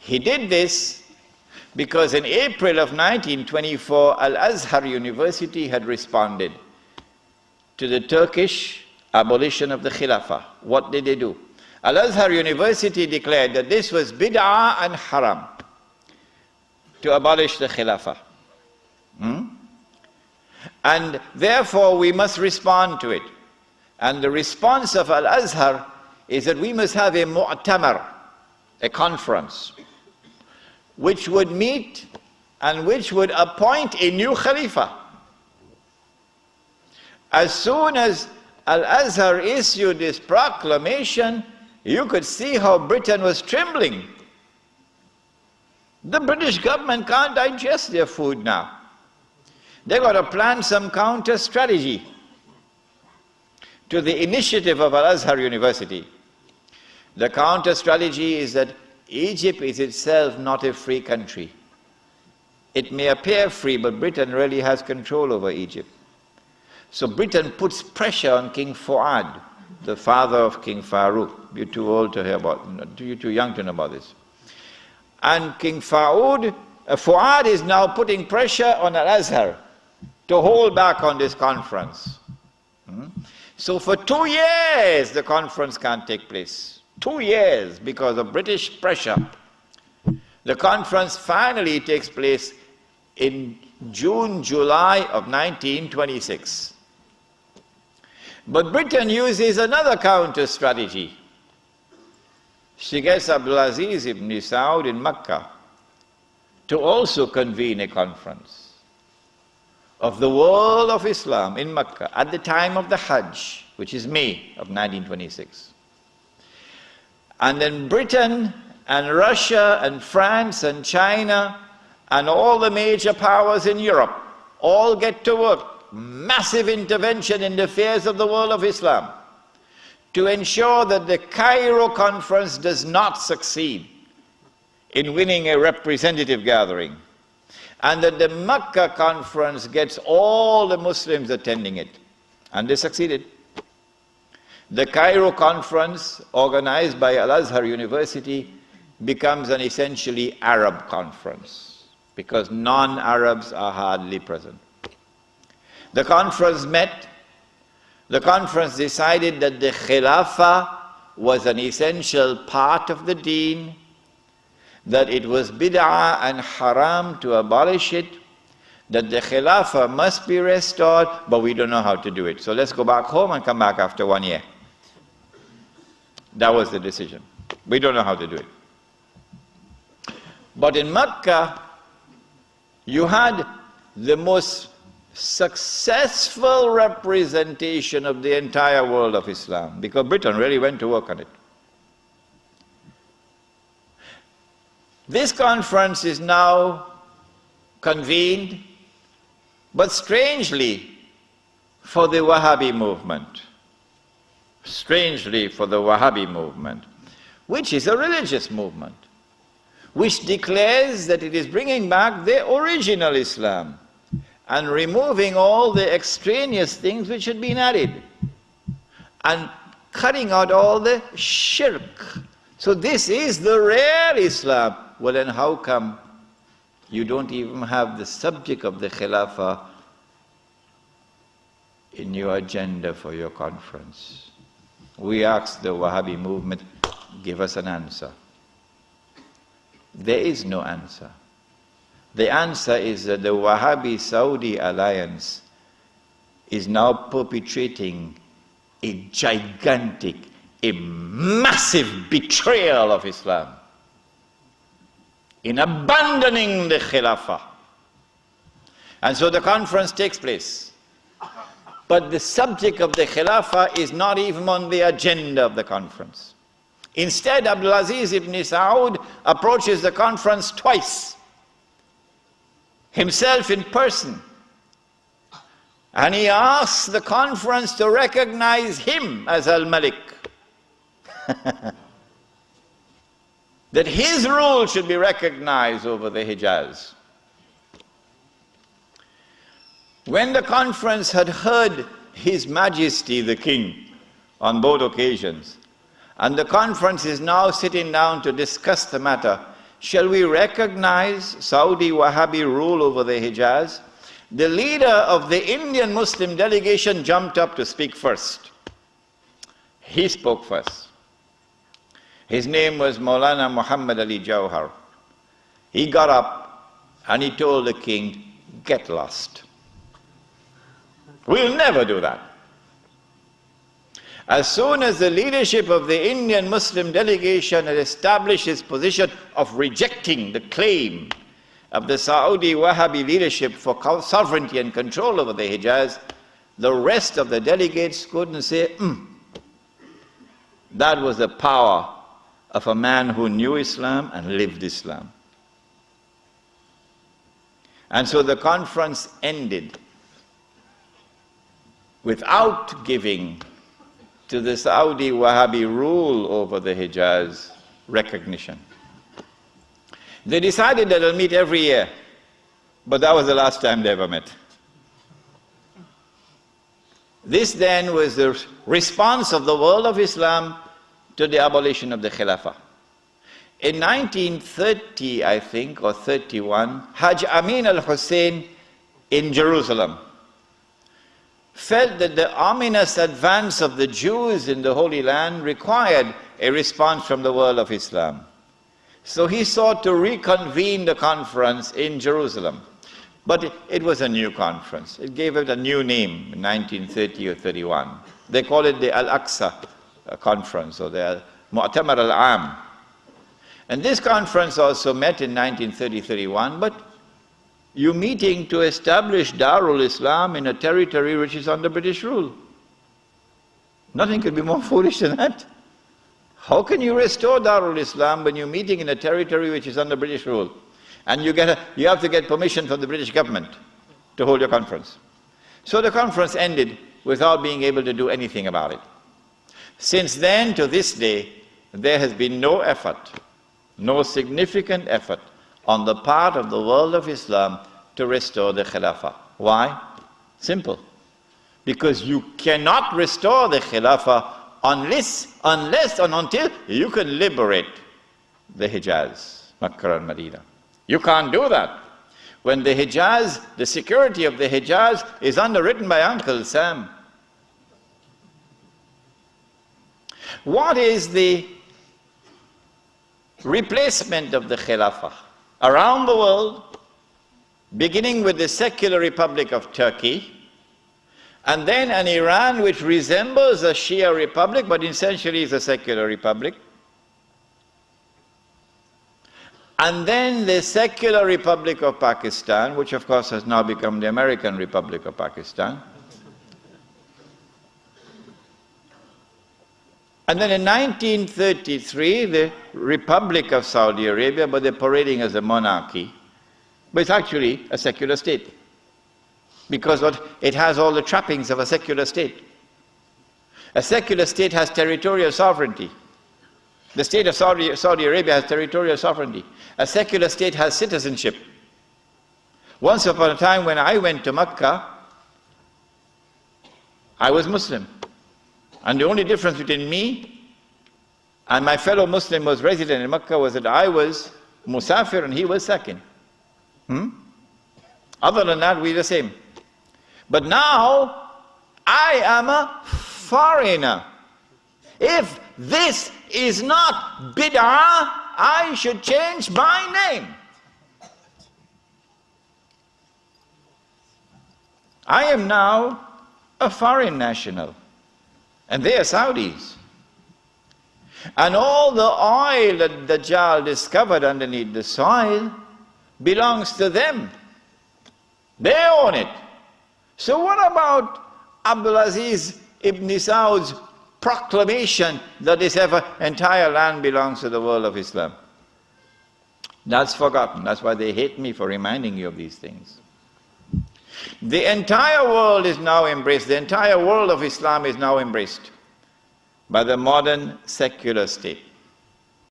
He did this because in April of 1924, Al-Azhar University had responded to the Turkish abolition of the Khilafah. What did they do? Al-Azhar University declared that this was bid'ah and haram to abolish the Khilafah. And therefore we must respond to it. And the response of Al-Azhar is that we must have a mu'tamar, a conference, which would meet and which would appoint a new Khalifa. As soon as Al-Azhar issued this proclamation, you could see how Britain was trembling. The British government can't digest their food now. They've got to plan some counter strategy to the initiative of Al-Azhar University. The counter strategy is that Egypt is itself not a free country. It may appear free, but Britain really has control over Egypt. So Britain puts pressure on King Fuad, the father of King Farouk. You're too old to hear about, you're too young to know about this. And King Fuad is now putting pressure on Al-Azhar to hold back on this conference. So for 2 years the conference can't take place. 2 years because of British pressure. The conference finally takes place in June, July of 1926. But Britain uses another counter strategy. She gets Abdulaziz ibn Saud in Mecca to also convene a conference of the world of Islam in Mecca at the time of the Hajj, which is May of 1926. And then Britain and Russia and France and China and all the major powers in Europe all get to work. Massive intervention in the affairs of the world of Islam to ensure that the Cairo conference does not succeed in winning a representative gathering, and that the Mecca conference gets all the Muslims attending it. And they succeeded. The Cairo conference, organized by Al-Azhar University, becomes an essentially Arab conference because non-Arabs are hardly present. The conference met. The conference decided that the Khilafah was an essential part of the deen, that it was bid'ah and haram to abolish it, that the Khilafah must be restored, but we don't know how to do it. So let's go back home and come back after 1 year. That was the decision. We don't know how to do it. But in Mecca, you had the most successful representation of the entire world of Islam, because Britain really went to work on it. This conference is now convened, but strangely for the Wahhabi movement. Strangely for the Wahhabi movement, which is a religious movement, which declares that it is bringing back the original Islam and removing all the extraneous things which had been added and cutting out all the shirk. So this is the real Islam. Well, then how come you don't even have the subject of the Khilafah in your agenda for your conference? We asked the Wahhabi movement, give us an answer. There is no answer. The answer is that the Wahhabi-Saudi alliance is now perpetrating a gigantic, a massive betrayal of Islam in abandoning the Khilafah. And so the conference takes place. But the subject of the Khilafah is not even on the agenda of the conference. Instead, Abdulaziz ibn Saud approaches the conference twice, himself in person. And he asks the conference to recognize him as Al-Malik. That his rule should be recognized over the Hijaz. When the conference had heard His Majesty the King on both occasions, and the conference is now sitting down to discuss the matter, shall we recognize Saudi Wahhabi rule over the Hijaz? The leader of the Indian Muslim delegation jumped up to speak first. He spoke first. His name was Maulana Muhammad Ali Jawhar. He got up and he told the king, get lost. We'll never do that. As soon as the leadership of the Indian Muslim delegation had established its position of rejecting the claim of the Saudi Wahhabi leadership for sovereignty and control over the Hijaz, the rest of the delegates couldn't say, That was the power of a man who knew Islam and lived Islam. And so the conference ended without giving to the Saudi Wahhabi rule over the Hijaz recognition. They decided that they'll meet every year, but that was the last time they ever met. This then was the response of the world of Islam to the abolition of the Khilafah. In 1930, I think, or 31, Hajj Amin al-Hosein in Jerusalem felt that the ominous advance of the Jews in the Holy Land required a response from the world of Islam. So he sought to reconvene the conference in Jerusalem. But it was a new conference. It gave it a new name in 1930 or 31. They call it the Al-Aqsa Conference, or the Mu'tamar al-Am. And this conference also met in 1930-31, but you're meeting to establish Darul Islam in a territory which is under British rule. Nothing could be more foolish than that. How can you restore Darul Islam when you're meeting in a territory which is under British rule? And you have to get permission from the British government to hold your conference. So the conference ended without being able to do anything about it. Since then to this day, there has been no effort, no significant effort on the part of the world of Islam to restore the Khilafah. Why? Simple. Because you cannot restore the Khilafah unless and until you can liberate the Hijaz, Makkah and Medina. You can't do that when the Hijaz, the security of the Hijaz is underwritten by Uncle Sam. What is the replacement of the Khilafah? Around the world, beginning with the secular Republic of Turkey, and then an Iran which resembles a Shia republic, but essentially is a secular republic. And then the secular Republic of Pakistan, which of course has now become the American Republic of Pakistan. And then in 1933, the Republic of Saudi Arabia, but they're parading as a monarchy. But it's actually a secular state, because it has all the trappings of a secular state. A secular state has territorial sovereignty. The state of Saudi Arabia has territorial sovereignty. A secular state has citizenship. Once upon a time when I went to Mecca, I was Muslim. And the only difference between me and my fellow Muslim who was resident in Mecca was that I was Musafir and he was Sakin. Other than that, we're the same. But now, I am a foreigner. If this is not bid'ah, I should change my name. I am now a foreign national, and they are Saudis. And all the oil that Dajjal discovered underneath the soil belongs to them. They own it. So what about Abdulaziz ibn Saud's proclamation that this entire land belongs to the world of Islam? That's forgotten. That's why they hate me for reminding you of these things. The entire world is now embraced, the entire world of Islam is now embraced by the modern secular state.